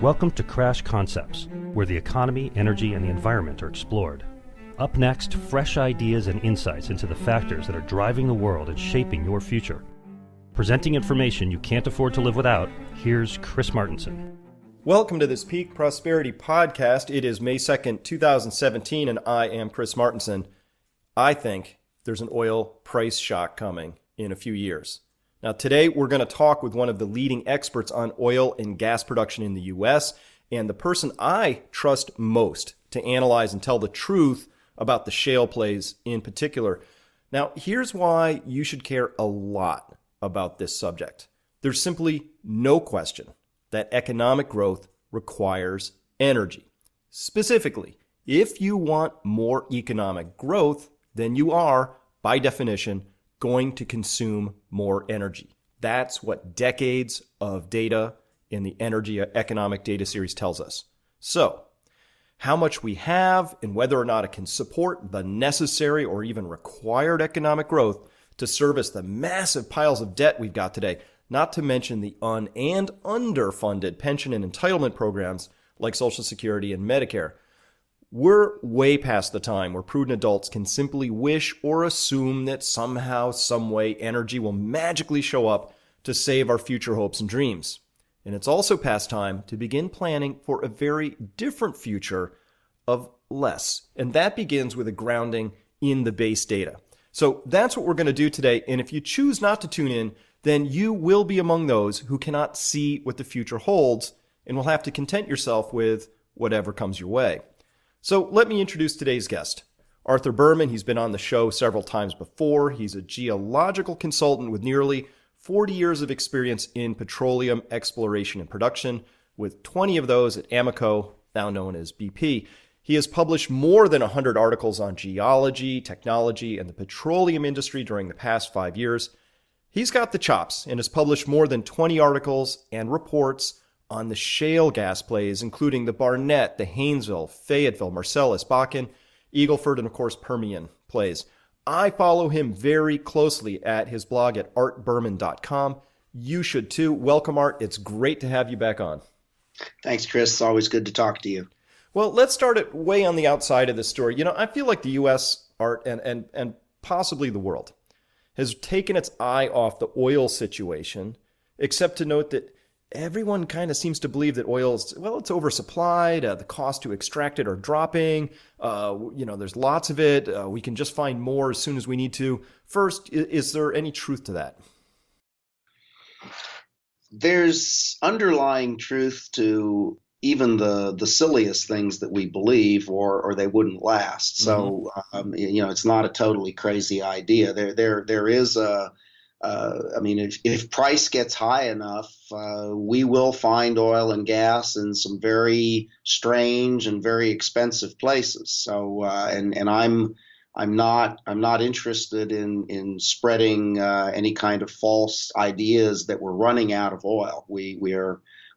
Welcome to Crash Concepts, where the economy, energy, and the environment are explored. Up next, fresh ideas and insights into the factors that are driving the world and shaping your future. Presenting information you can't afford to live without, here's Chris Martenson. Welcome to this Peak Prosperity Podcast. It is May 2nd, 2017, and I am Chris Martenson. I think there's an oil price shock coming in a few years. Now, today we're going to talk with one of the leading experts on oil and gas production in the U.S. and the person I trust most to analyze and tell the truth about the shale plays in particular. Now, here's why you should care a lot about this subject. There's simply no question that economic growth requires energy. Specifically, if you want more economic growth, then you are, by definition, going to consume more energy. That's what decades of data in the Energy Economic Data Series tells us. So, how much we have and whether or not it can support the necessary or even required economic growth to service the massive piles of debt we've got today, not to mention the un- and underfunded pension and entitlement programs like Social Security and Medicare. We're way past the time where prudent adults can simply wish or assume that somehow, some way, energy will magically show up to save our future hopes and dreams. And it's also past time to begin planning for a very different future of less. And that begins with a grounding in the base data. So that's what we're going to do today. And if you choose not to tune in, then you will be among those who cannot see what the future holds and will have to content yourself with whatever comes your way. So let me introduce today's guest, Art Berman. He's been on the show several times before. He's a geological consultant with nearly 40 years of experience in petroleum exploration and production, with 20 of those at Amoco, now known as BP. He has published more than 100 articles on geology, technology, and the petroleum industry during the past 5 years. He's got the chops and has published more than 20 articles and reports on the shale gas plays, including the Barnett, the Haynesville, Fayetteville, Marcellus, Bakken, Eagle Ford, and of course Permian plays. I follow him very closely at his blog at artberman.com. You should too. Welcome, Art. It's great to have you back on. Thanks, Chris. It's always good to talk to you. Well, let's start it way on the outside of this story. You know, I feel like the U.S., Art, and possibly the world, has taken its eye off the oil situation, except to note that everyone kind of seems to believe that oil is, well, it's oversupplied. The cost to extract it are dropping. There's lots of it. We can just find more as soon as we need to. First, is there any truth to that? There's underlying truth to even the silliest things that we believe, or they wouldn't last. So, it's not a totally crazy idea. There is if price gets high enough, we will find oil and gas in some very strange and very expensive places. So, I'm not interested in spreading any kind of false ideas that we're running out of oil.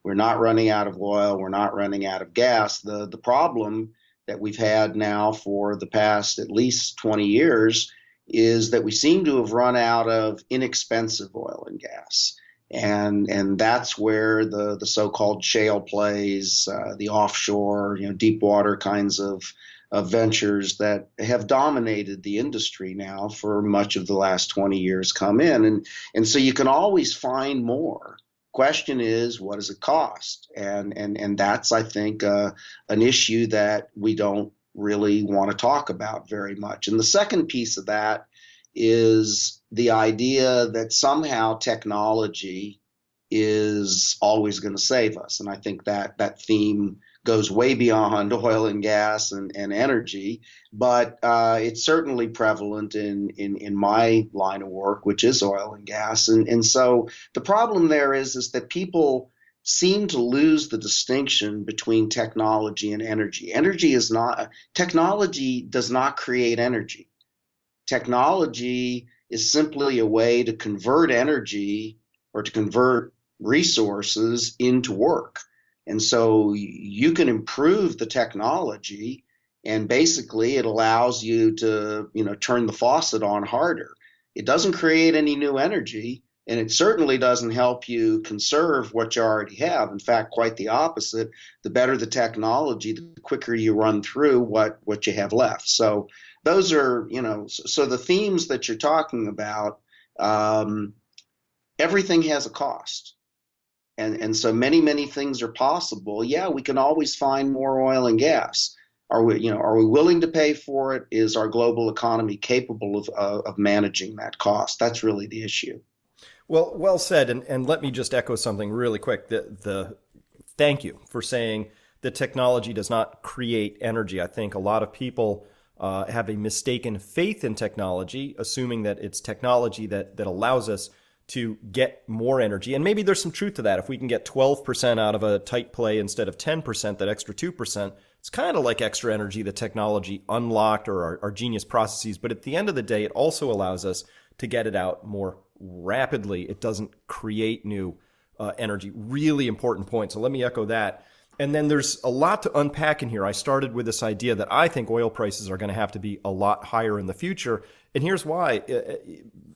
We're not running out of oil. We're not running out of gas. The problem that we've had now for the past at least 20 years is that we seem to have run out of inexpensive oil and gas. And that's where the so-called shale plays, the offshore, deep water kinds of ventures that have dominated the industry now for much of the last 20 years come in. And so you can always find more. Question is, what does it cost? And that's, I think, an issue that we don't really want to talk about very much. And the second piece of that is the idea that somehow technology is always going to save us. And I think that theme goes way beyond oil and gas and energy, but it's certainly prevalent in my line of work, which is oil and gas. And so the problem there is that people seem to lose the distinction between technology and energy. Technology does not create energy. Technology is simply a way to convert energy or to convert resources into work. And so you can improve the technology, and basically it allows you to, turn the faucet on harder. It doesn't create any new energy, And it certainly doesn't help you conserve what you already have. In fact, quite the opposite. The better the technology, the quicker you run through what you have left. So those are, so the themes that you're talking about, everything has a cost. And so many things are possible. Yeah, we can always find more oil and gas. Are we willing to pay for it? Is our global economy capable of managing that cost? That's really the issue. Well said. And let me just echo something really quick. The thank you for saying that technology does not create energy. I think a lot of people have a mistaken faith in technology, assuming that it's technology that allows us to get more energy. And maybe there's some truth to that. If we can get 12% out of a tight play instead of 10%, that extra 2%, it's kind of like extra energy that technology unlocked, or our genius processes. But at the end of the day, it also allows us to get it out more rapidly. It doesn't create new energy. Really important point. So let me echo that. And then there's a lot to unpack in here. I started with this idea that I think oil prices are going to have to be a lot higher in the future. And here's why.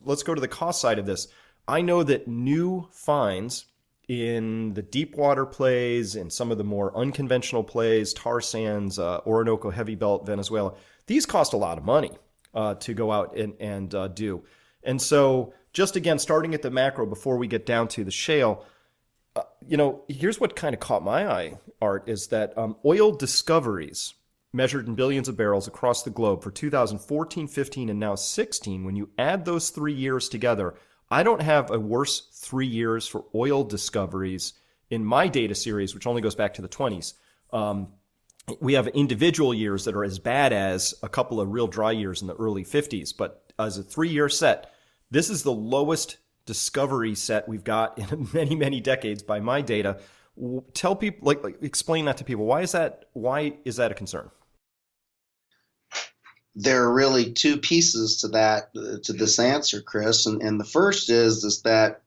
Let's go to the cost side of this. I know that new finds in the deep water plays and some of the more unconventional plays, tar sands, Orinoco heavy belt, Venezuela, these cost a lot of money to go out and do. And so just again, starting at the macro before we get down to the shale, here's what kind of caught my eye, Art, is that oil discoveries measured in billions of barrels across the globe for 2014, 15, and now 16, when you add those 3 years together, I don't have a worse 3 years for oil discoveries in my data series, which only goes back to the 20s. We have individual years that are as bad as a couple of real dry years in the early 50s. But as a 3-year set, this is the lowest discovery set we've got in many decades by my data. Tell people, explain that to people. Why is that a concern? There are really two pieces to this answer, Chris. And the first is that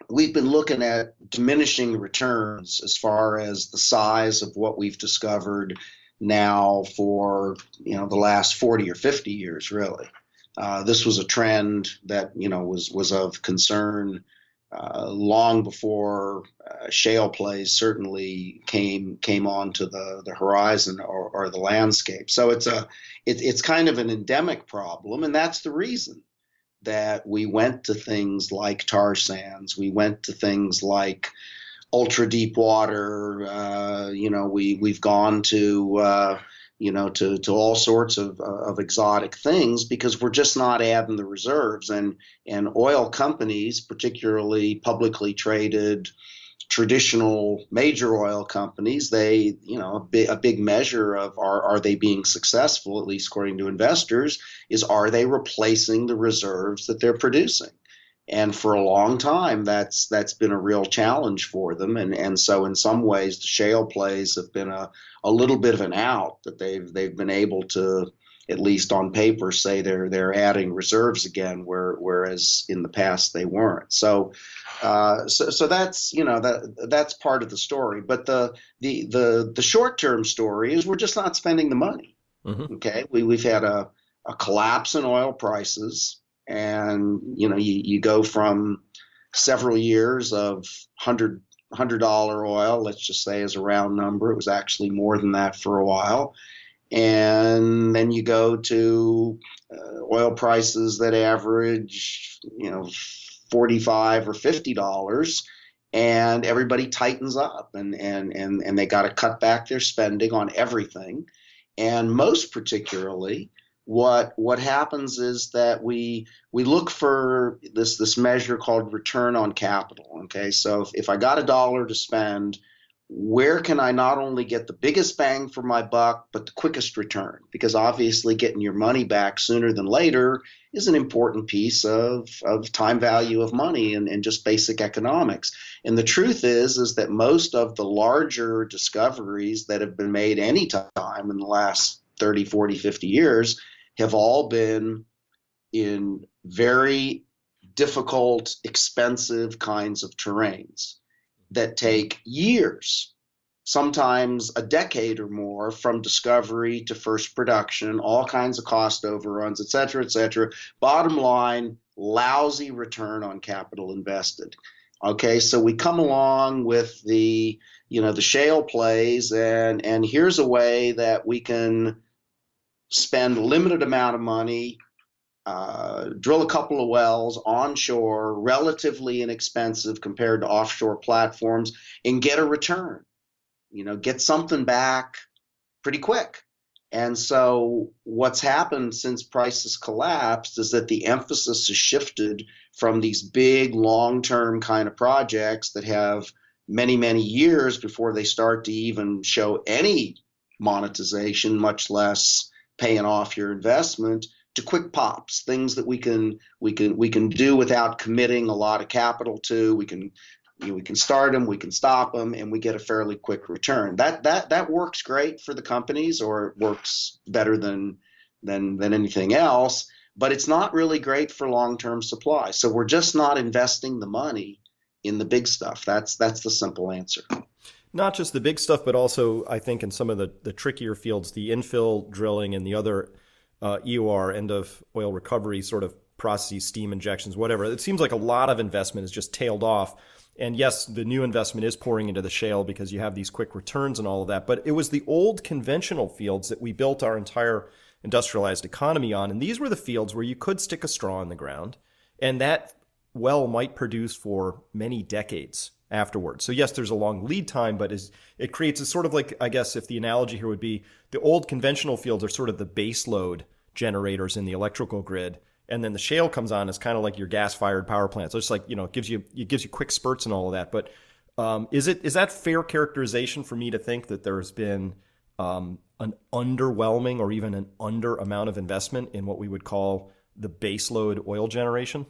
we've been looking at diminishing returns as far as the size of what we've discovered now for, the last 40 or 50 years, really. This was a trend that, was of concern long before shale plays certainly came onto the horizon or the landscape. So it's kind of an endemic problem, and that's the reason that we went to things like tar sands. We went to things like ultra deep water. We've gone to to all sorts of exotic things because we're just not adding the reserves. And oil companies, particularly publicly traded, traditional major oil companies, they, a big measure of are they being successful, at least according to investors, is are they replacing the reserves that they're producing? And for a long time, that's been a real challenge for them. And so in some ways, the shale plays have been a little bit of an out, that they've been able to, at least on paper, say they're adding reserves again, whereas in the past they weren't. So that's that's part of the story. But the short term story is we're just not spending the money. Mm-hmm. Okay, we've had a collapse in oil prices. And, you go from several years of $100 oil, let's just say as a round number. It was actually more than that for a while. And then you go to oil prices that average, $45 or $50, and everybody tightens up and they got to cut back their spending on everything. And most particularly, what happens is that we look for this measure called return on capital. Okay, so if I got $1 to spend, where can I not only get the biggest bang for my buck, but the quickest return? Because obviously getting your money back sooner than later is an important piece of time value of money and just basic economics. And the truth is that most of the larger discoveries that have been made any time in the last 30, 40, 50 years have all been in very difficult, expensive kinds of terrains that take years sometimes a decade or more from discovery to first production, all kinds of cost overruns, et cetera, et cetera. Bottom line, lousy return on capital invested. Okay, so we come along with the shale plays, and here's a way that we can spend a limited amount of money, drill a couple of wells onshore, relatively inexpensive compared to offshore platforms, and get a return. Get something back pretty quick. And so what's happened since prices collapsed is that the emphasis has shifted from these big long-term kind of projects that have many, many years before they start to even show any monetization, much less paying off your investment, to quick pops, things that we can do without committing a lot of capital to. We can start them, we can stop them, and we get a fairly quick return. That works great for the companies, or it works better than anything else. But it's not really great for long-term supply. So we're just not investing the money in the big stuff. That's the simple answer. Not just the big stuff, but also I think in some of the trickier fields, the infill drilling and the other EOR, end of oil recovery sort of processes, steam injections, whatever. It seems like a lot of investment is just tailed off. And yes, the new investment is pouring into the shale because you have these quick returns and all of that. But it was the old conventional fields that we built our entire industrialized economy on. And these were the fields where you could stick a straw in the ground, and that well might produce for many decades afterwards. So yes, there's a long lead time, but it creates a sort of like, I guess if the analogy here would be, the old conventional fields are sort of the base load generators in the electrical grid. And then the shale comes on as kind of like your gas-fired power plant. So it's like, it gives you quick spurts and all of that. But is that fair characterization for me to think that there's been an underwhelming or even an under amount of investment in what we would call the baseload oil generation?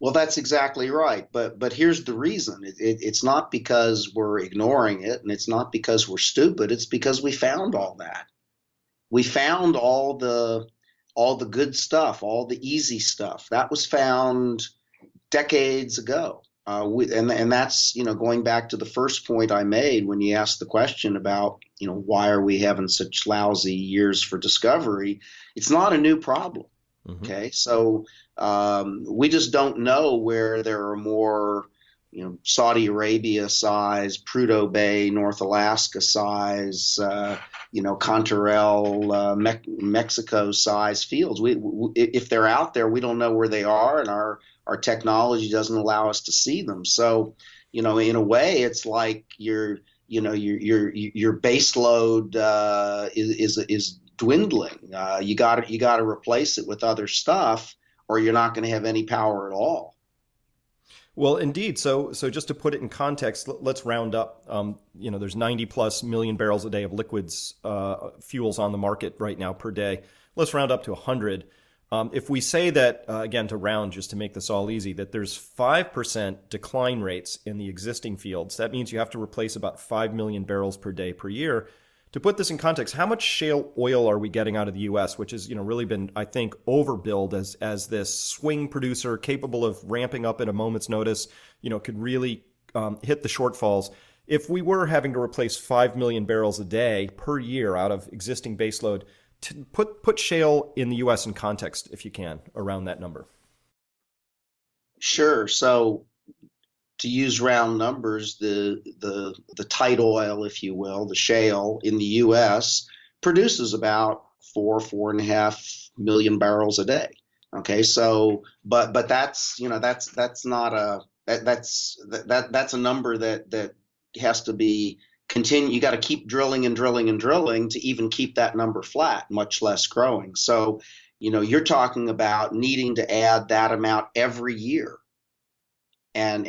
Well, that's exactly right. But here's the reason. It's not because we're ignoring it, and it's not because we're stupid. It's because we found all that. We found all the good stuff, all the easy stuff. That was found decades ago. And that's, going back to the first point I made when you asked the question about, why are we having such lousy years for discovery? It's not a new problem. Mm-hmm. Okay. So we just don't know where there are more, Saudi Arabia size, Prudhoe Bay, North Alaska size, Cantarell, Mexico size fields. If they're out there, we don't know where they are, and our technology doesn't allow us to see them. So, in a way, it's like your base load is dwindling. You got to replace it with other stuff, or you're not going to have any power at all. Well, indeed. So just to put it in context, let's round up. There's 90 plus million barrels a day of liquids fuels on the market right now per day. Let's round up to 100. If we say that, again, to round, just to make this all easy, that there's 5% decline rates in the existing fields, that means you have to replace about 5 million barrels per day per year. To put this in context, how much shale oil are we getting out of the U.S., which has really been, I think, overbilled as this swing producer capable of ramping up at a moment's notice, could really hit the shortfalls. If we were having to replace 5 million barrels a day per year out of existing baseload, to put shale in the U.S. in context, if you can, around that number. Sure. So to use round numbers, the tight oil, if you will, the shale in the U.S. produces about 4.5 million barrels a day. Okay, so but that's that's not that's a number that has to be continue. You got to keep drilling and drilling and drilling to even keep that number flat, much less growing. So you're talking about needing to add that amount every year. And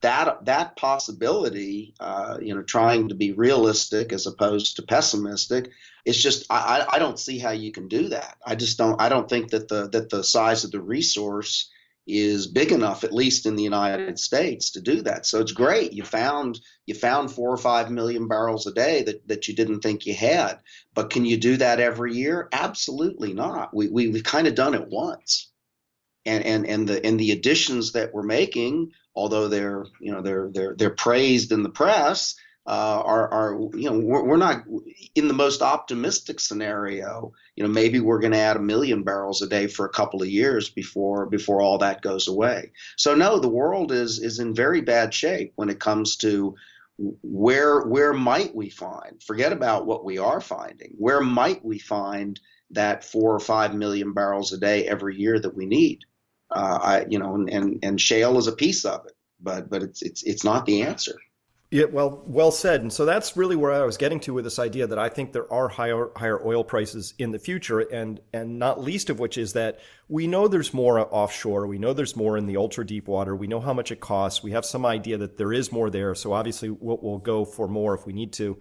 that possibility, trying to be realistic as opposed to pessimistic, it's just I don't see how you can do that. I don't think that the size of the resource is big enough, at least in the United States, to do that. So it's great. You found 4 or 5 million barrels a day that you didn't think you had, but can you do that every year? Absolutely not. We've kind of done it once. And the additions that we're making, although they're praised in the press, we're not in the most optimistic scenario. Maybe we're going to add 1 million barrels a day for a couple of years before all that goes away. So no, the world is in very bad shape when it comes to where might we find, forget about what we are finding, where might we find that 4 or 5 million barrels a day every year that we need? And shale is a piece of it, but it's not the answer. Yeah, well said. And so that's really where I was getting to with this idea that I think there are higher oil prices in the future, and not least of which is that we know there's more offshore. We know there's more in the ultra deep water. We know how much it costs. We have some idea that there is more there. So obviously we'll go for more if we need to.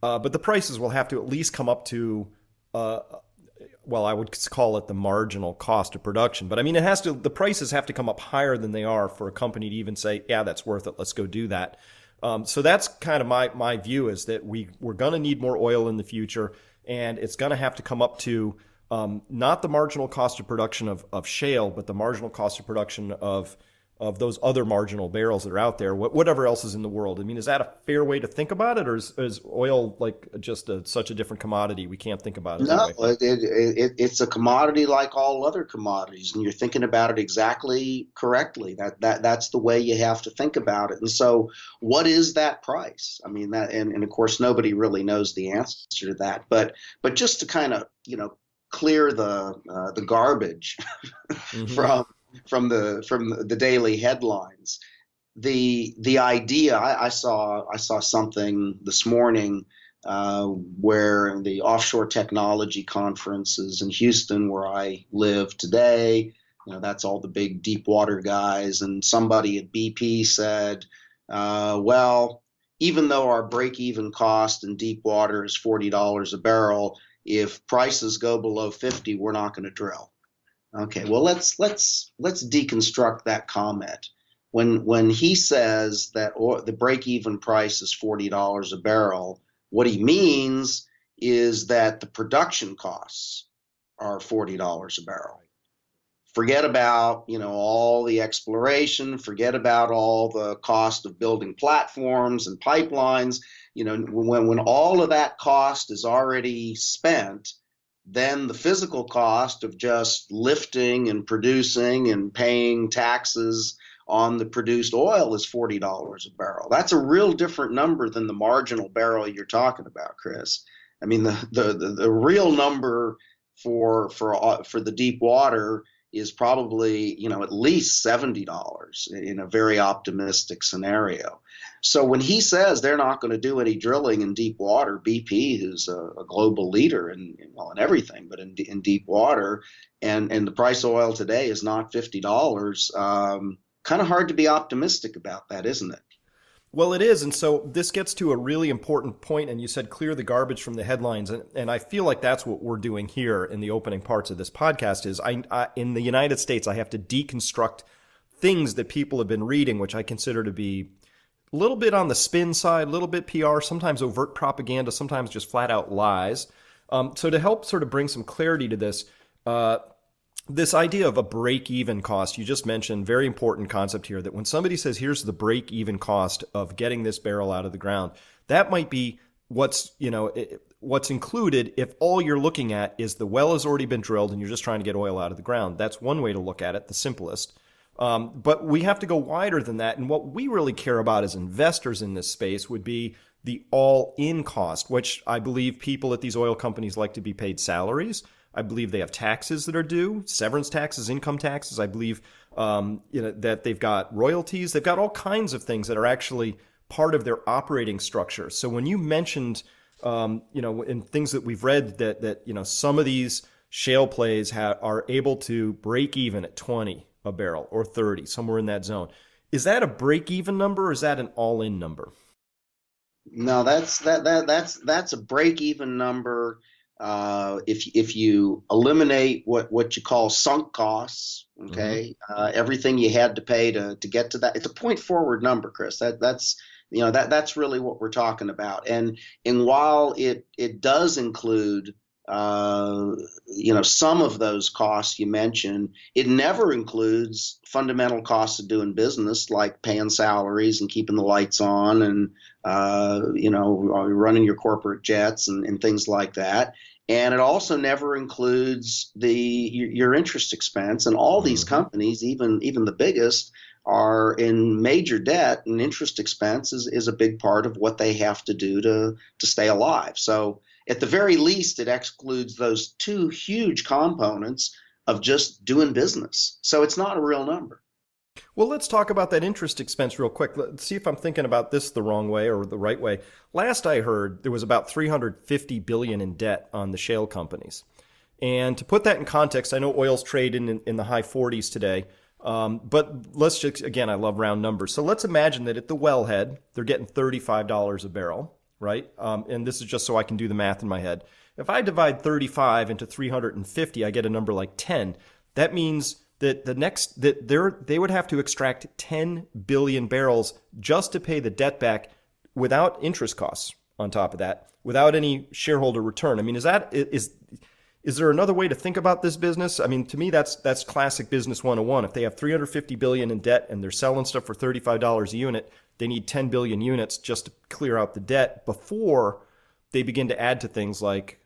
But the prices will have to at least come up to, well, I would call it the marginal cost of production. But I mean, the prices have to come up higher than they are for a company to even say, yeah, that's worth it. Let's go do that. So that's kind of my view, is that we're going to need more oil in the future, and it's going to have to come up to not the marginal cost of production of shale, but the marginal cost of production of those other marginal barrels that are out there, whatever else is in the world. I mean, is that a fair way to think about it, or is oil like just such a different commodity we can't think about it that way? It's a commodity like all other commodities, and you're thinking about it exactly correctly. That's the way you have to think about it. And so, what is that price? I mean, and of course, nobody really knows the answer to that. But just to kind of clear the garbage Mm-hmm. from the daily headlines. The idea, I saw something this morning where the offshore technology conferences in Houston, where I live today, that's all the big deep water guys, and somebody at BP said, well, even though our break-even cost in deep water is $40 a barrel, if prices go below 50, we're not going to drill. Okay, well, let's deconstruct that comment. When he says that the break-even price is $40 a barrel, what he means is that the production costs are $40 a barrel. Forget about all the exploration. Forget about all the cost of building platforms and pipelines. When all of that cost is already spent, then the physical cost of just lifting and producing and paying taxes on the produced oil is $40 a barrel. That's a real different number than the marginal barrel you're talking about, Chris. I mean, the real number for the deep water is probably at least $70 in a very optimistic scenario. So when he says they're not going to do any drilling in deep water, BP is a global leader in everything, but in deep water, and the price of oil today is not $50. Kind of hard to be optimistic about that, isn't it? Well, it is. And so this gets to a really important point, and you said clear the garbage from the headlines. And I feel like that's what we're doing here in the opening parts of this podcast is in the United States, I have to deconstruct things that people have been reading, which I consider to be a little bit on the spin side, a little bit PR, sometimes overt propaganda, sometimes just flat out lies. So to help sort of bring some clarity to this, this idea of a break-even cost, you just mentioned, very important concept here, that when somebody says, here's the break-even cost of getting this barrel out of the ground, that might be what's included if all you're looking at is the well has already been drilled and you're just trying to get oil out of the ground. That's one way to look at it, the simplest. But we have to go wider than that. And what we really care about as investors in this space would be the all-in cost, which I believe people at these oil companies like to be paid salaries. I believe they have taxes that are due, severance taxes, income taxes. I believe that they've got royalties. They've got all kinds of things that are actually part of their operating structure. So when you mentioned, in things that we've read that some of these shale plays are able to break even at 20 a barrel or 30, somewhere in that zone. Is that a break even number, or is that an all in number? No, that's a break even number. If you eliminate what you call sunk costs, okay, everything you had to pay to get to that, it's a point forward number, Chris. That's really what we're talking about. And while it does include some of those costs you mentioned. It never includes fundamental costs of doing business, like paying salaries and keeping the lights on and, running your corporate jets and things like that. And it also never includes your interest expense. And all these companies, even the biggest, are in major debt, and interest expense is a big part of what they have to do to stay alive. So at the very least, it excludes those two huge components of just doing business. So it's not a real number. Well, let's talk about that interest expense real quick. Let's see if I'm thinking about this the wrong way or the right way. Last I heard, there was about $350 billion in debt on the shale companies. And to put that in context, I know oil's trading in the high 40s today. But let's just, again, I love round numbers. So let's imagine that at the wellhead, they're getting $35 a barrel, right? And this is just so I can do the math in my head. If I divide 35 into 350, I get a number like 10. That means that they would have to extract 10 billion barrels just to pay the debt back without interest costs on top of that, without any shareholder return. I mean, is there another way to think about this business? I mean, to me, that's classic business 101. If they have 350 billion in debt and they're selling stuff for $35 a unit, they need 10 billion units just to clear out the debt before they begin to add to things like,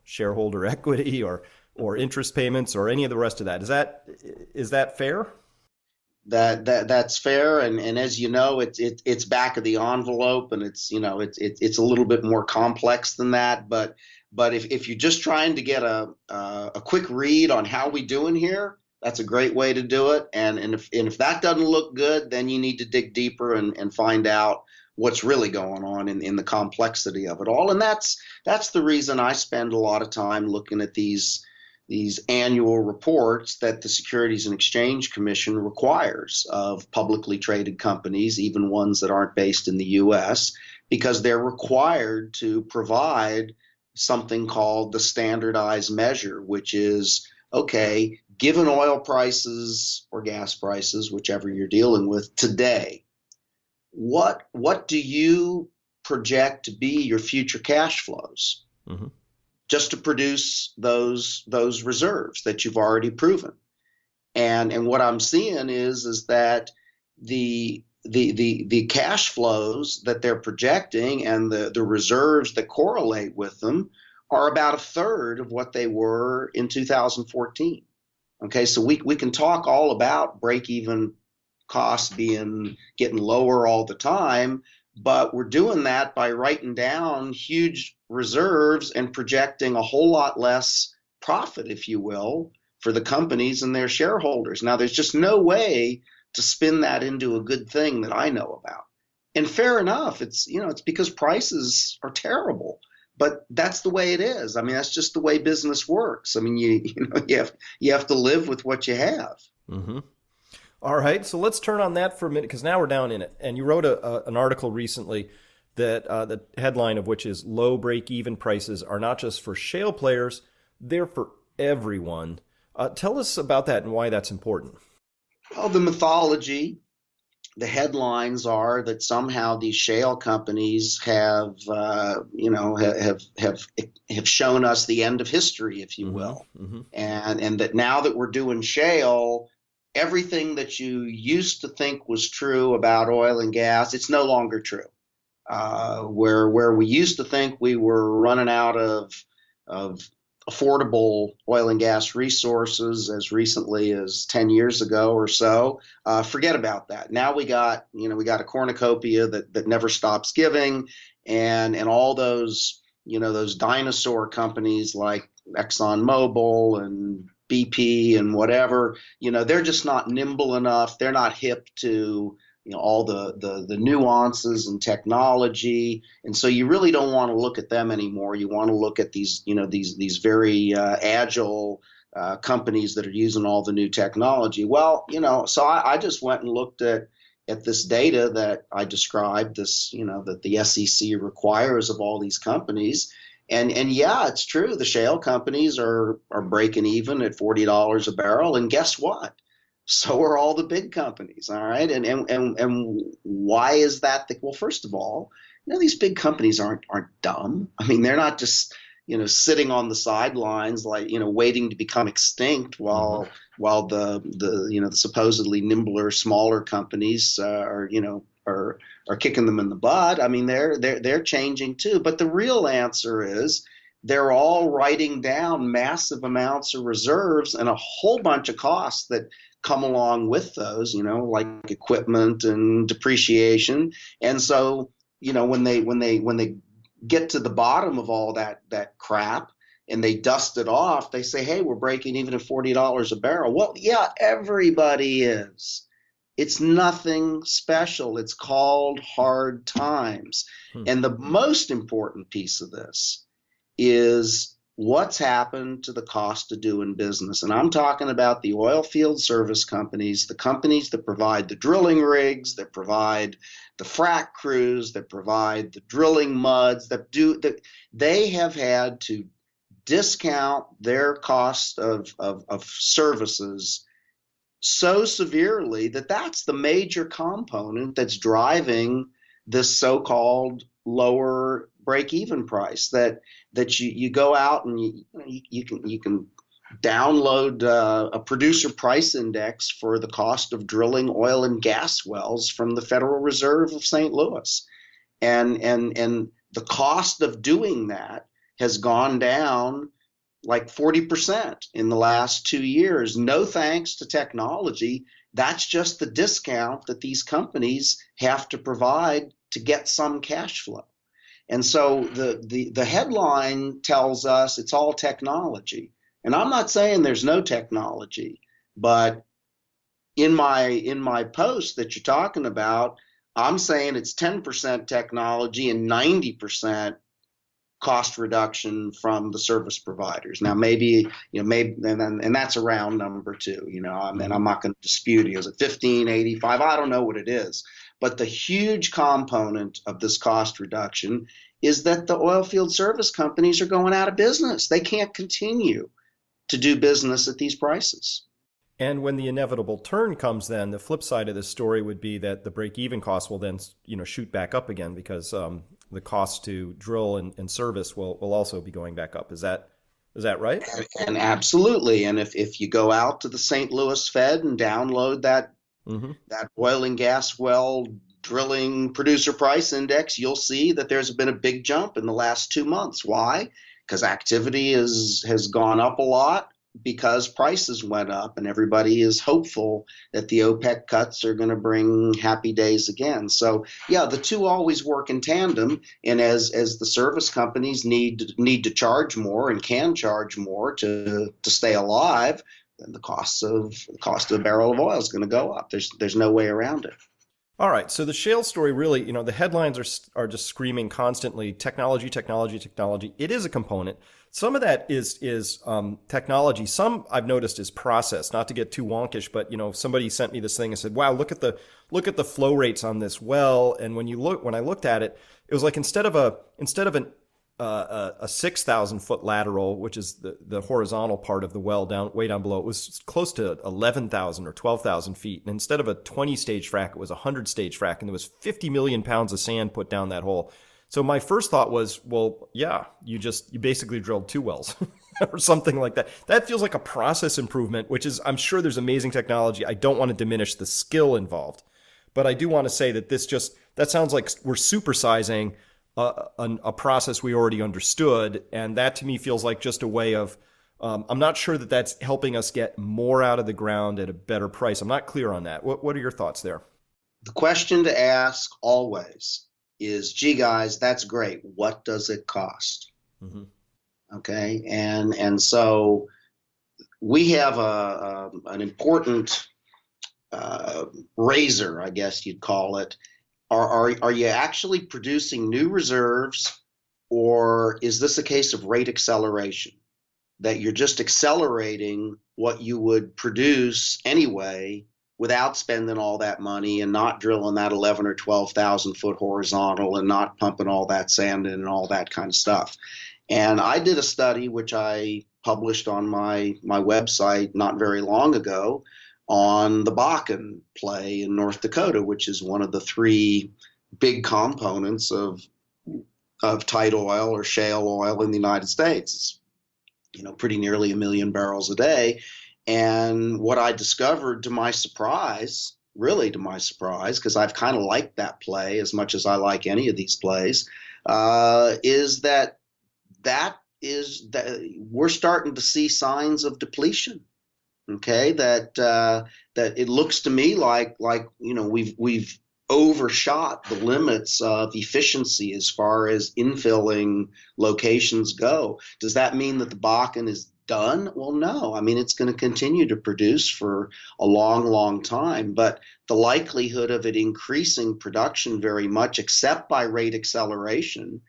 shareholder equity or interest payments or any of the rest of that. Is that fair? That's fair, and as you know, it's back of the envelope, and it's a little bit more complex than that. But if you're just trying to get a quick read on how we doing here, that's a great way to do it. And if that doesn't look good, then you need to dig deeper and find out what's really going on in the complexity of it all. And that's the reason I spend a lot of time looking at these annual reports that the Securities and Exchange Commission requires of publicly traded companies, even ones that aren't based in the U.S., because they're required to provide something called the standardized measure, which is, okay, given oil prices or gas prices, whichever you're dealing with today, what do you project to be your future cash flows? Mm-hmm. Just to produce those reserves that you've already proven. And what I'm seeing is that the cash flows that they're projecting and the reserves that correlate with them are about a third of what they were in 2014. Okay, so we can talk all about break-even costs getting lower all the time, but we're doing that by writing down huge reserves and projecting a whole lot less profit, if you will, for the companies and their shareholders. Now, there's just no way to spin that into a good thing that I know about. And fair enough, it's because prices are terrible, but that's the way it is. I mean, that's just the way business works. I mean, you have to live with what you have. Mm-hmm. All right, so let's turn on that for a minute, because now we're down in it. And you wrote an article recently that the headline of which is "Low break-even prices are not just for shale players, they're for everyone." Tell us about that and why that's important. Well, the mythology, the headlines are that somehow these shale companies have shown us the end of history, if you will, mm-hmm. and that now that we're doing shale, everything that you used to think was true about oil and gas, it's no longer true. Where we used to think we were running out of affordable oil and gas resources as recently as 10 years ago or so, forget about that. Now we got a cornucopia that never stops giving, and all those dinosaur companies like ExxonMobil and BP and whatever, they're just not nimble enough. They're not hip to all the nuances and technology, and so you really don't want to look at them anymore. You want to look at these very agile companies that are using all the new technology. Well, so I just went and looked at this data that I described, that the SEC requires of all these companies. And yeah, it's true. The shale companies are breaking even at $40 a barrel. And guess what? So are all the big companies. All right. And why is that? Well, first of all, these big companies aren't dumb. I mean, they're not just, sitting on the sidelines, like, waiting to become extinct while the supposedly nimbler, smaller companies are kicking them in the butt. I mean, they're changing too. But the real answer is they're all writing down massive amounts of reserves and a whole bunch of costs that come along with those, like equipment and depreciation. And so, when they get to the bottom of all that crap and they dust it off, they say, hey, we're breaking even at $40 a barrel. Well, yeah, everybody is. It's nothing special. It's called hard times. And the most important piece of this is what's happened to the cost of doing business. And I'm talking about the oil field service companies, the companies that provide the drilling rigs, that provide the frac crews, that provide the drilling muds, they have had to discount their cost of services so severely that that's the major component that's driving this so-called lower break-even price, that you go out and you can download a producer price index for the cost of drilling oil and gas wells from the Federal Reserve of St. Louis, and the cost of doing that has gone down like 40% in the last 2 years. No thanks to technology. That's just the discount that these companies have to provide to get some cash flow. And so the headline tells us it's all technology. And I'm not saying there's no technology, but in my post that you're talking about, I'm saying it's 10% technology and 90% cost reduction from the service providers. Now, maybe, and that's a round number too, and I'm not going to dispute it. Is it 15, 85? I don't know what it is. But the huge component of this cost reduction is that the oil field service companies are going out of business. They can't continue to do business at these prices. And when the inevitable turn comes, then the flip side of this story would be that the break-even cost will then, shoot back up again, because the cost to drill and service will also be going back up. Is that right? And absolutely. And if you go out to the St. Louis Fed and download that oil and gas well drilling producer price index, you'll see that there's been a big jump in the last 2 months. Why? Because activity has gone up a lot, because prices went up, and everybody is hopeful that the OPEC cuts are going to bring happy days again. So yeah, the two always work in tandem. And as the service companies need to charge more and can charge more to stay alive, then the cost of a barrel of oil is going to go up. There's no way around it. All right. So the shale story really, the headlines are just screaming constantly, technology, technology, technology. It is a component. Some of that is technology. Some I've noticed is process. Not to get too wonkish, but somebody sent me this thing and said, "Wow, look at the flow rates on this well." And when I looked at it, it was like instead of a 6,000 foot lateral, which is the horizontal part of the well way down below, it was close to 11,000 or 12,000 feet. And instead of a 20 stage frac, it was a 100 stage frac, and there was 50 million pounds of sand put down that hole. So my first thought was, well, yeah, you basically drilled 2 wells or something like that. That feels like a process improvement, which is, I'm sure there's amazing technology. I don't want to diminish the skill involved, but I do want to say that that sounds like we're supersizing a process we already understood. And that to me feels like just a way of, I'm not sure that that's helping us get more out of the ground at a better price. I'm not clear on that. What are your thoughts there? The question to ask always is, gee, guys, that's great. What does it cost? Mm-hmm. Okay. And so we have an important razor, I guess you'd call it. Are you actually producing new reserves, or is this a case of rate acceleration, that you're just accelerating what you would produce anyway without spending all that money and not drilling that 11 or 12,000 foot horizontal and not pumping all that sand in and all that kind of stuff? And I did a study which I published on my website not very long ago on the Bakken play in North Dakota, which is one of the 3 big components of of tight oil or shale oil in the United States. It's, pretty nearly 1 million barrels a day. And what I discovered, to my surprise, really to my surprise, because I've kind of liked that play as much as I like any of these plays, is that we're starting to see signs of depletion. Okay, that it looks to me like we've overshot the limits of efficiency as far as infilling locations go. Does that mean that the Bakken is done? Well, no. I mean, it's going to continue to produce for a long, long time, but the likelihood of it increasing production very much, except by rate acceleration,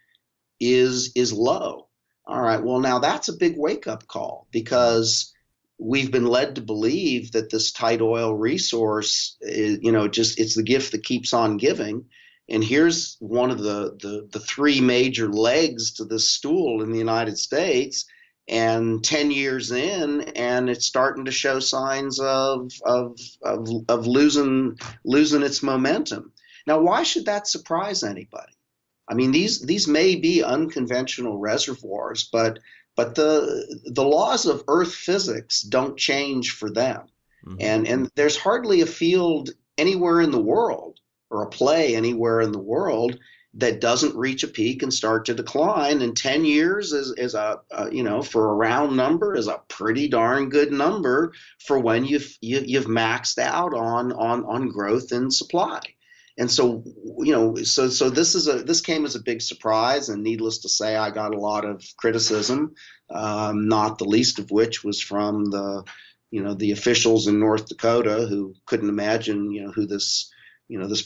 is low. All right. Well, now that's a big wake-up call, because we've been led to believe that this tight oil resource is, it's the gift that keeps on giving. And here's one of the three major legs to this stool in the United States, and 10 years in, and it's starting to show signs of losing its momentum. Now, why should that surprise anybody? I mean, these may be unconventional reservoirs, but the laws of Earth physics don't change for them. Mm-hmm. And there's hardly a field anywhere in the world, or a play anywhere in the world, that doesn't reach a peak and start to decline. And 10 years is for a round number, is a pretty darn good number for when you've maxed out on growth in supply. And so, so this came as a big surprise, and needless to say, I got a lot of criticism, not the least of which was from the officials in North Dakota, who couldn't imagine, who this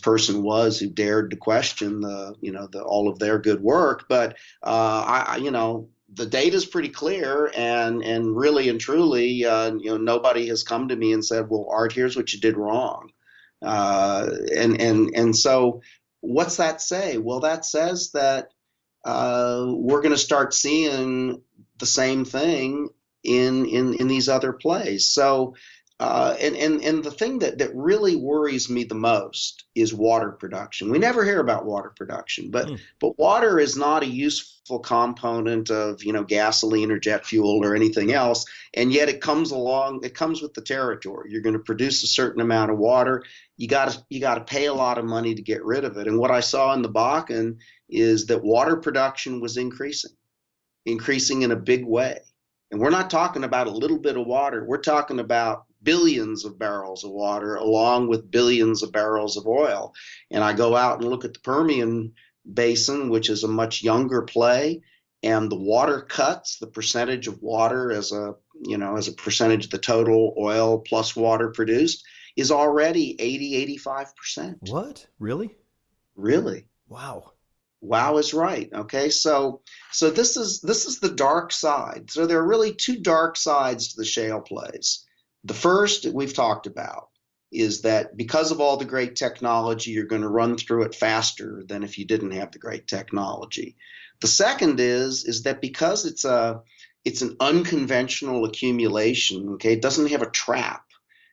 person was who dared to question all of their good work. But the data is pretty clear, and really and truly, nobody has come to me and said, well, Art, here's what you did wrong. And so what's that say? Well, that says that we're going to start seeing the same thing in these other plays. So and the thing that really worries me the most is water production. We never hear about water production, but water is not a useful component of gasoline or jet fuel or anything else, and yet it comes with the territory. You're going to produce a certain amount of water. You got to pay a lot of money to get rid of it. And what I saw in the Bakken is that water production was increasing in a big way. And we're not talking about a little bit of water. We're talking about billions of barrels of water along with billions of barrels of oil. And I go out and look at the Permian Basin, which is a much younger play, and the water cuts, the percentage of water as a percentage of the total oil plus water produced, is already 80-85%. What? Really? Really. Wow. Wow is right. Okay, so this is the dark side. So there are really two dark sides to the shale plays. The first we've talked about is that because of all the great technology, you're going to run through it faster than if you didn't have the great technology. The second is that because it's an unconventional accumulation. Okay, it doesn't have a trap.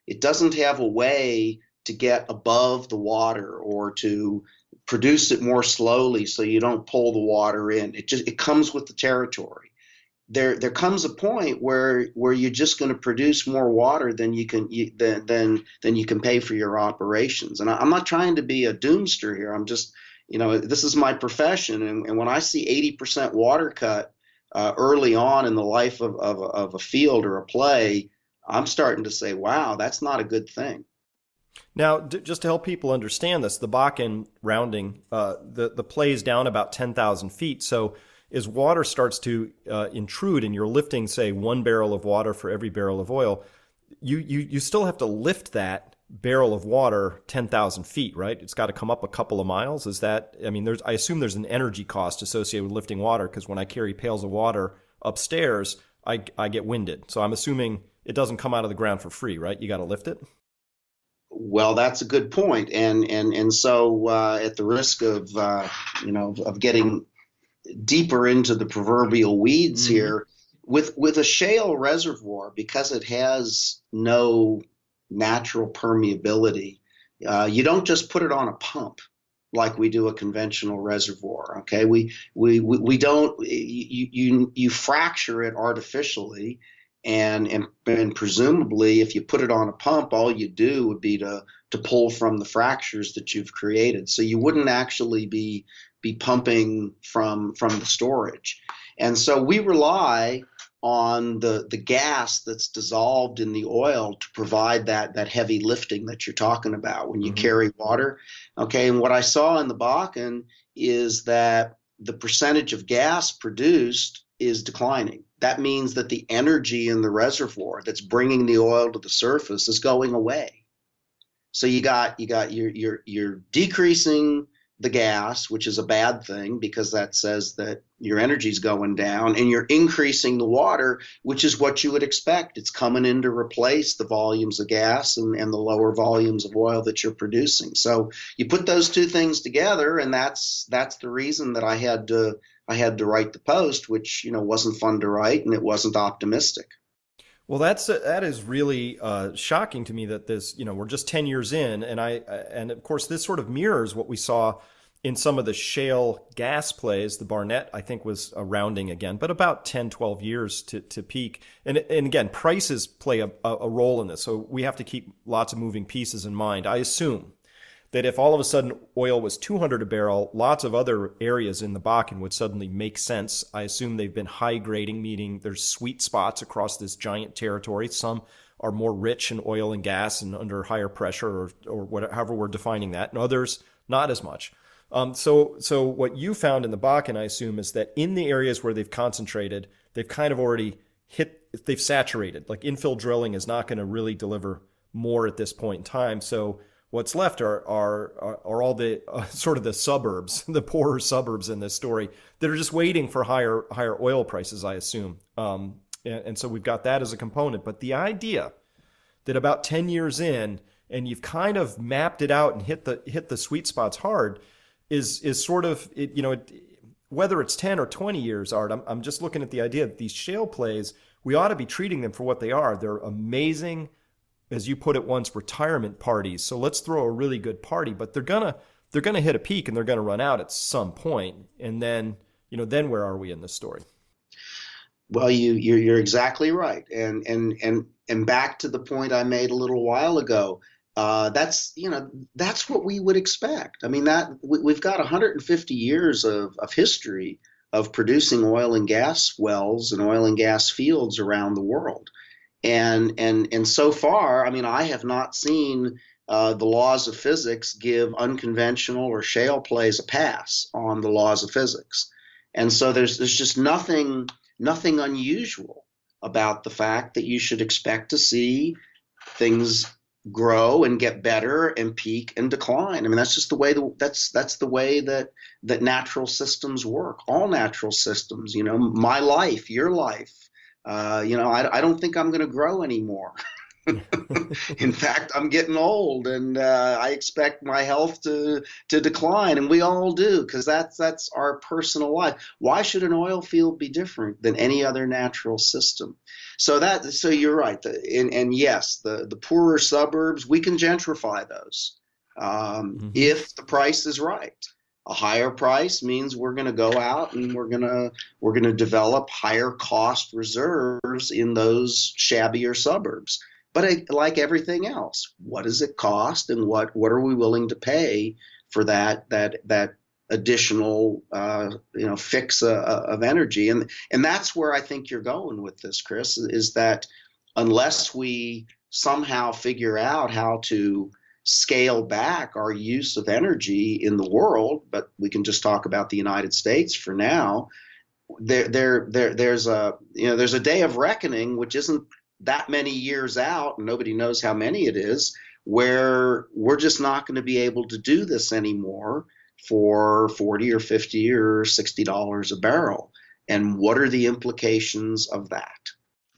It doesn't have a way to get above the water or to produce it more slowly so you don't pull the water in. It comes with the territory. There comes a point where you're just going to produce more water than you can pay for your operations. And I'm not trying to be a doomster here. I'm just, this is my profession, and when I see 80% water cut early on in the life of a field or a play, I'm starting to say, wow, that's not a good thing. Now, just to help people understand this, the Bakken rounding, the play is down about 10,000 feet. So as water starts to intrude and you're lifting, say, 1 barrel of water for every barrel of oil, you still have to lift that barrel of water 10,000 feet, right? It's got to come up a couple of miles. Is that, I assume there's an energy cost associated with lifting water, because when I carry pails of water upstairs, I get winded. So I'm assuming it doesn't come out of the ground for free, right? You got to lift it. Well, that's a good point. And so at the risk of getting deeper into the proverbial weeds here, with a shale reservoir, because it has no natural permeability, you don't just put it on a pump. like we do a conventional reservoir. Okay, we don't you fracture it artificially, and presumably if you put it on a pump, all you do would be to pull from the fractures that you've created. So you wouldn't actually be pumping from the storage. And so we rely on the gas that's dissolved in the oil to provide that heavy lifting that you're talking about when you carry water. Okay, and what I saw in the Bakken is that the percentage of gas produced is declining. That means that the energy in the reservoir that's bringing the oil to the surface is going away. So you're decreasing the gas, which is a bad thing because that says that your energy's going down, and you're increasing the water, which is what you would expect. It's coming in to replace the volumes of gas and the lower volumes of oil that you're producing. So you put those two things together, and that's the reason that I had to write the post, which wasn't fun to write, and it wasn't optimistic. Well, that is really shocking to me that this, we're just 10 years in, and of course this sort of mirrors what we saw in some of the shale gas plays. The Barnett, I think, was rounding again, but about 10, 12 years to peak. And again, prices play a role in this, so we have to keep lots of moving pieces in mind. I assume that if all of a sudden oil was 200 a barrel, lots of other areas in the Bakken would suddenly make sense. I assume they've been high grading, meaning there's sweet spots across this giant territory. Some are more rich in oil and gas and under higher pressure, or whatever, however we're defining that, and others not as much. So what you found in the Bakken, I assume, is that in the areas where they've concentrated, they've kind of already they've saturated. Like infill drilling is not going to really deliver more at this point in time. So what's left are all the sort of the suburbs, the poorer suburbs in this story that are just waiting for higher oil prices, I assume. And so we've got that as a component. But the idea that about 10 years in, and you've kind of mapped it out and hit the sweet spots hard, is sort of whether it's 10 or 20 years, Art. I'm just looking at the idea that these shale plays, we ought to be treating them for what they are. They're amazing, as you put it once, retirement parties. So let's throw a really good party, but they're gonna hit a peak and they're gonna run out at some point. And then where are we in this story? Well, you're exactly right. And back to the point I made a little while ago. That's what we would expect. I mean, that we've got 150 years of history of producing oil and gas wells and oil and gas fields around the world. And so far, I mean, I have not seen the laws of physics give unconventional or shale plays a pass on the laws of physics. And so there's just nothing unusual about the fact that you should expect to see things grow and get better and peak and decline. I mean, that's just the way that's the way that natural systems work. All natural systems, my life, your life. I don't think I'm going to grow anymore. In fact, I'm getting old, and I expect my health to decline, and we all do, because that's our personal life. Why should an oil field be different than any other natural system? So you're right. And yes, the poorer suburbs, we can gentrify those if the price is right. A higher price means we're going to go out and we're going to develop higher cost reserves in those shabbier suburbs. But like everything else, what does it cost, and what are we willing to pay for that additional fix of energy? And that's where I think you're going with this, Chris, is that unless we somehow figure out how to scale back our use of energy in the world, but we can just talk about the United States for now. There's a day of reckoning, which isn't that many years out, and nobody knows how many it is, where we're just not going to be able to do this anymore for $40 or $50 or $60 a barrel. And what are the implications of that?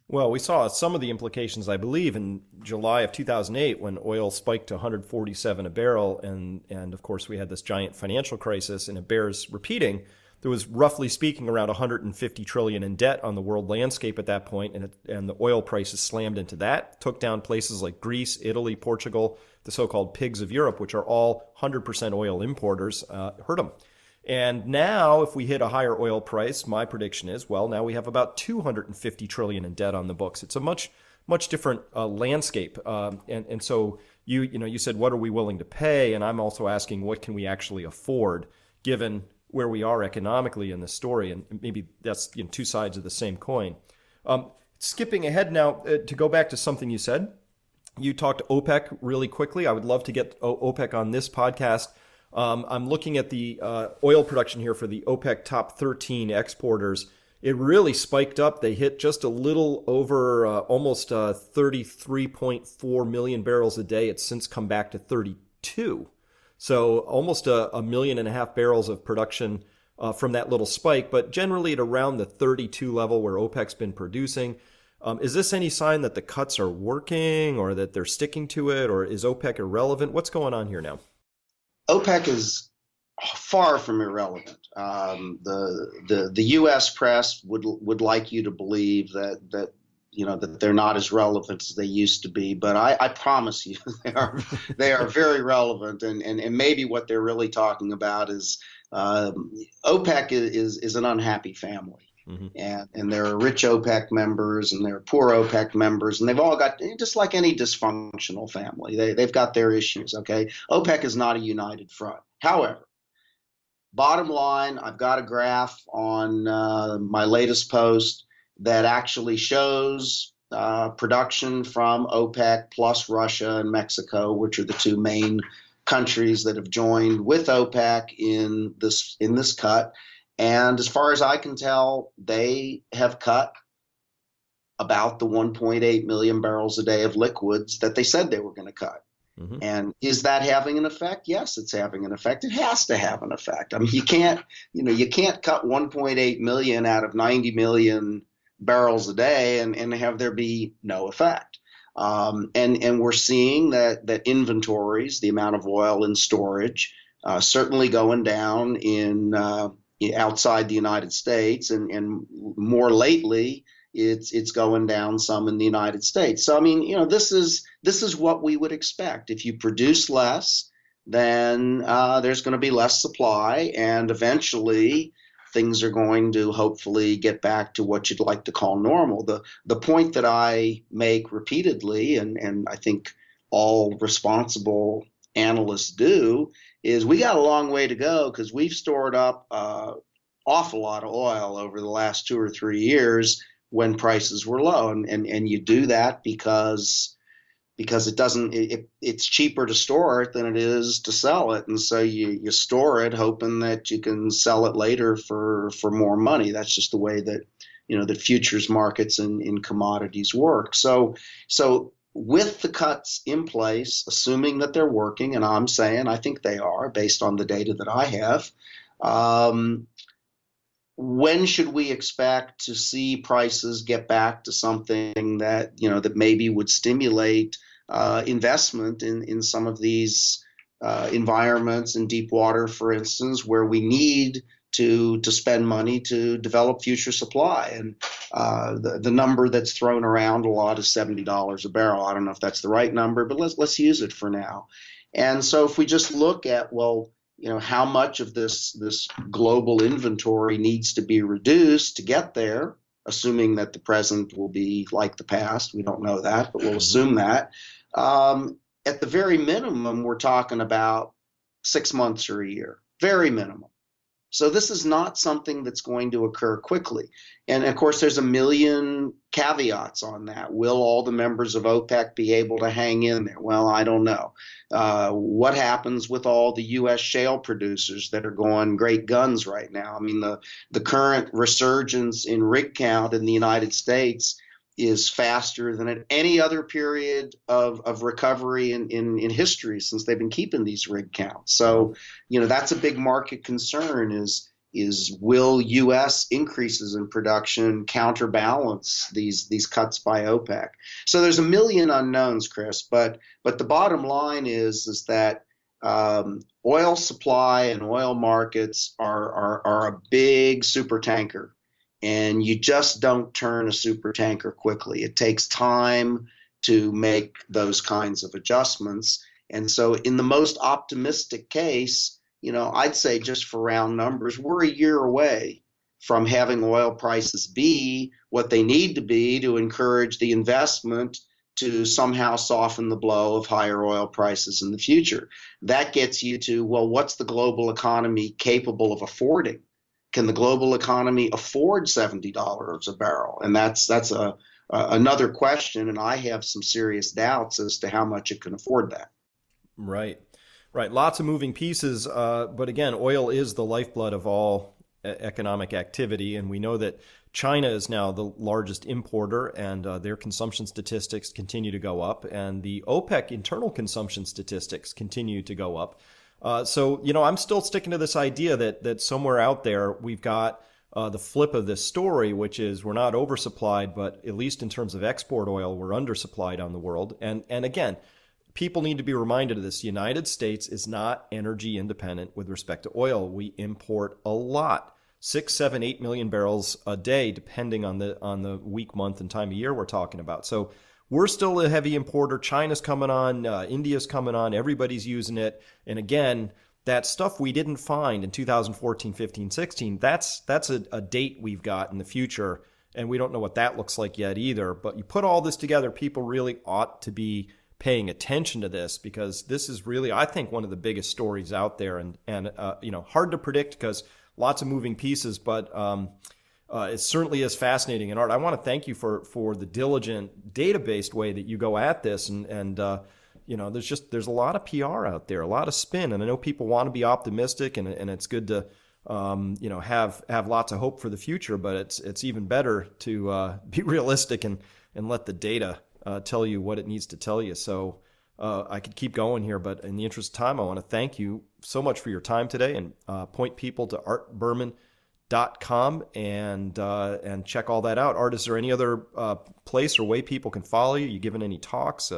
Well, we saw some of the implications, I believe, in July of 2008 when oil spiked to 147 a barrel. And of course, we had this giant financial crisis, and it bears repeating there was, roughly speaking, around 150 trillion in debt on the world landscape at that point, and the oil prices slammed into that, took down places like Greece, Italy, Portugal, the so-called pigs of Europe, which are all 100% oil importers, hurt them. And now, if we hit a higher oil price, my prediction is, well, now we have about 250 trillion in debt on the books. It's a much different landscape. And so you said, what are we willing to pay? And I'm also asking, what can we actually afford, given where we are economically in this story? And maybe that's two sides of the same coin. Skipping ahead now to go back to something you said. You talked OPEC really quickly. I would love to get OPEC on this podcast. I'm looking at the oil production here for the OPEC top 13 exporters. It really spiked up. They hit just a little over almost 33.4 million barrels a day. It's since come back to 32. So almost a 1.5 million barrels of production from that little spike, but generally at around the 32 level where OPEC's been producing. Is this any sign that the cuts are working or that they're sticking to it, or is OPEC irrelevant? What's going on here now? OPEC is far from irrelevant. The U.S. press would like you to believe that they're not as relevant as they used to be, but I promise you they are very relevant, and maybe what they're really talking about is OPEC is an unhappy family. Mm-hmm. And there are rich OPEC members and there are poor OPEC members, and they've all got, just like any dysfunctional family, they've got their issues, okay? OPEC is not a united front. However, bottom line, I've got a graph on my latest post that actually shows production from OPEC plus Russia and Mexico, which are the two main countries that have joined with OPEC in this cut. And as far as I can tell, they have cut about the 1.8 million barrels a day of liquids that they said they were going to cut. Mm-hmm. And is that having an effect? Yes, it's having an effect. It has to have an effect. I mean, you can't cut 1.8 million out of 90 million barrels a day and have there be no effect. And we're seeing that inventories, the amount of oil in storage, certainly going down in outside the United States, and more lately, it's going down some in the United States. So I mean, this is what we would expect. If you produce less, then there's going to be less supply, and eventually things are going to hopefully get back to what you'd like to call normal. The point that I make repeatedly, and I think all responsible analysts do, is we got a long way to go, because we've stored up awful lot of oil over the last 2 or 3 years when prices were low, and you do that because it's cheaper to store it than it is to sell it, and so you store it hoping that you can sell it later for more money. That's just the way that the futures markets in commodities work. So with the cuts in place, assuming that they're working, and I'm saying I think they are based on the data that I have, when should we expect to see prices get back to something that that maybe would stimulate investment in some of these environments in deep water, for instance, where we need to spend money to develop future supply? And the number that's thrown around a lot is $70 a barrel. I don't know if that's the right number, but let's use it for now. And so if we just look at, how much of this global inventory needs to be reduced to get there, assuming that the present will be like the past. We don't know that, but we'll assume that. At the very minimum, we're talking about 6 months or a year, very minimum. So this is not something that's going to occur quickly. And of course, there's a million caveats on that. Will all the members of OPEC be able to hang in there? Well, I don't know. What happens with all the U.S. shale producers that are going great guns right now? I mean, the current resurgence in rig count in the United States is faster than at any other period of recovery in history since they've been keeping these rig counts. So, that's a big market concern is will U.S. increases in production counterbalance these cuts by OPEC? So there's a million unknowns, Chris, but the bottom line is that Oil supply and oil markets are a big super tanker, and you just don't turn a super tanker quickly. It takes time to make those kinds of adjustments. And so, in the most optimistic case, I'd say just for round numbers, we're a year away from having oil prices be what they need to be to encourage the investment to somehow soften the blow of higher oil prices in the future. That gets you to, well, what's the global economy capable of affording? Can the global economy afford $70 a barrel? And that's another question, and I have some serious doubts as to how much it can afford that. Right. Right. Lots of moving pieces. But again, oil is the lifeblood of all economic activity. And we know that China is now the largest importer, and their consumption statistics continue to go up. And the OPEC internal consumption statistics continue to go up. So, I'm still sticking to this idea that somewhere out there we've got the flip of this story, which is we're not oversupplied, but at least in terms of export oil, we're undersupplied on the world. And again, people need to be reminded of this. The United States is not energy independent with respect to oil. We import a lot, 6, 7, 8 million barrels a day, depending on the week, month, and time of year we're talking about. So we're still a heavy importer. China's coming on, India's coming on, everybody's using it. And again, that stuff we didn't find in 2014, 15, 16, that's a date we've got in the future, and we don't know what that looks like yet either. But you put all this together, people really ought to be paying attention to this, because this is really, I think, one of the biggest stories out there, and hard to predict because lots of moving pieces, but it certainly is fascinating. And Art, I want to thank you for the diligent, data-based way that you go at this, and there's a lot of PR out there, a lot of spin, and I know people want to be optimistic, and it's good to have lots of hope for the future, but it's even better to be realistic and let the data tell you what it needs to tell you. So I could keep going here, but in the interest of time, I want to thank you so much for your time today, and point people to artberman.com and check all that out. Art, is there any other place or way people can follow you? You giving any talks?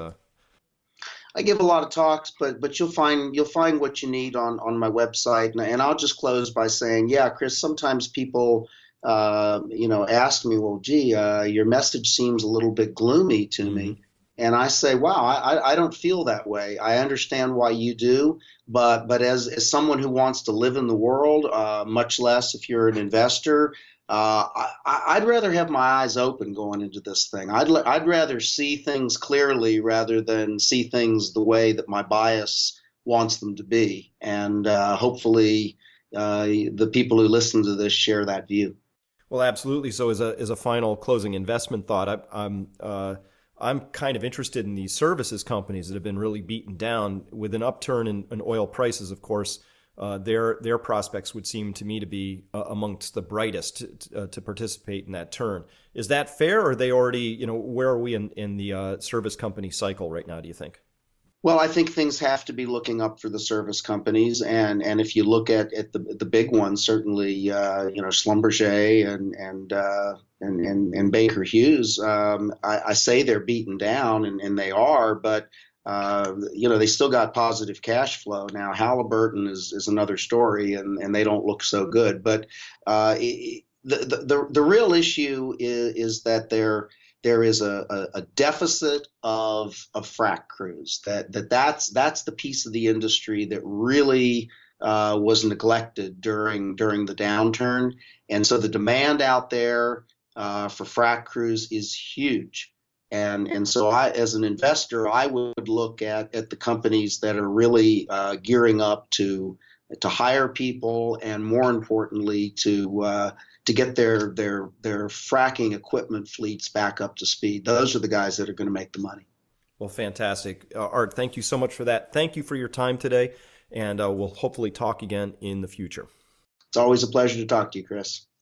I give a lot of talks, but you'll find what you need on my website, and I'll just close by saying, yeah, Chris, sometimes people ask me, well, gee, your message seems a little bit gloomy to me. And I say, wow, I don't feel that way. I understand why you do, but as someone who wants to live in the world, much less if you're an investor, I'd rather have my eyes open going into this thing. I'd rather see things clearly rather than see things the way that my bias wants them to be. And hopefully the people who listen to this share that view. Well, absolutely. So as a final closing investment thought, I'm kind of interested in these services companies that have been really beaten down with an upturn in oil prices. Of course, their prospects would seem to me to be amongst the brightest to participate in that turn. Is that fair, or are they already, where are we in the service company cycle right now, do you think? Well, I think things have to be looking up for the service companies, and if you look at the big ones, certainly Schlumberger and Baker Hughes, I say they're beaten down, and they are, but they still got positive cash flow. Now Halliburton is another story, and they don't look so good. But the real issue is that there is a deficit of frac crews. That's the piece of the industry that really was neglected during the downturn, and so the demand out there for frac crews is huge. And so I, as an investor, I would look at the companies that are really gearing up to hire people, and more importantly, to get their fracking equipment fleets back up to speed. Those are the guys that are going to make the money. Well, fantastic. Art, thank you so much for that. Thank you for your time today, and we'll hopefully talk again in the future. It's always a pleasure to talk to you, Chris.